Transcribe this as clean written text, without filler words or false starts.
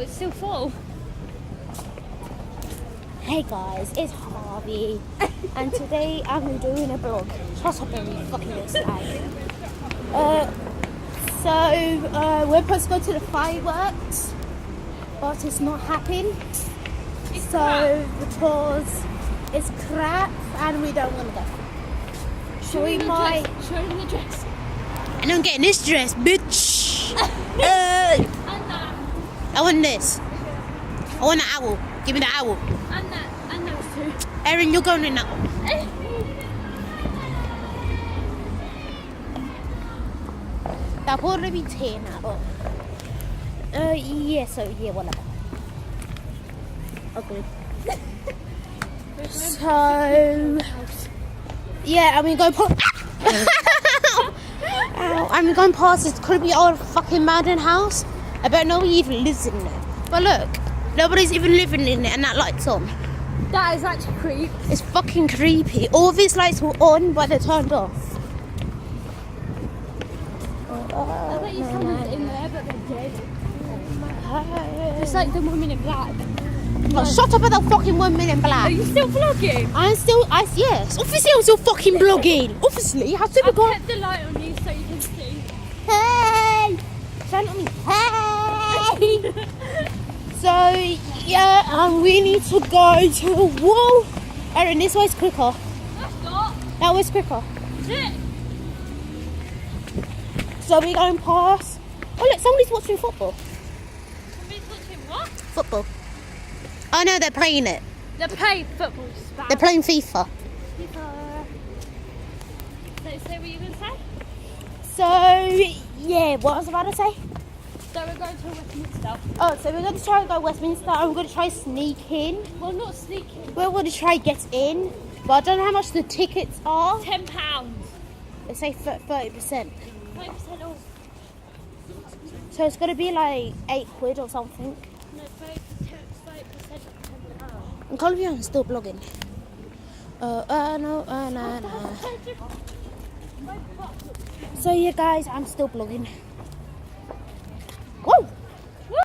it's still full. Hey guys, it's Harvey, and today I'm doing a vlog. Shut up and fucking looks like. We're supposed to go to the fireworks, but it's not happening. Because it's crap and we don't want to go. Show him the dress. And I'm getting this dress, bitch. And that. I want this. I want an owl. Give me the owl. And that. And those two. Erin, you're going in that one. That'll probably be 10 out of. Yeah, whatever. Ugly. So, yeah, I'm going past. I'm going past this creepy old fucking mountain house. I bet nobody even lives in there. But look, nobody's even living in it, and that light's on. That is actually creepy. It's fucking creepy. All of these lights were on, but they're turned off. I bet you someone's in there, but they're dead. Just like the woman in black. Oh, shut up with that fucking woman in black. Are you still vlogging? Yes. Obviously, I'm still fucking vlogging. Obviously, how super I've kept the light on you so you can see. Hey! Shine on me. Hey! So, yeah, we need to go to the wall. Erin, this way's quicker. That's not. That way's quicker. Is it? So we're going past. Oh, look, somebody's watching football. Somebody's watching what? Football. Oh, no, they're playing it. They're playing football. They're playing FIFA. So what you going to say? So, yeah, what was I about to say? So we're going to Westminster. Oh, so we're going to try and go Westminster. I'm going to try sneak in. Well, not sneaking. We're going to try get in. But I don't know how much the tickets are. £10. They say 30%. 20% off. So it's going to be like £8 or something. No, 30% £10. And Columbia's still blogging. No. So yeah, guys, I'm still blogging.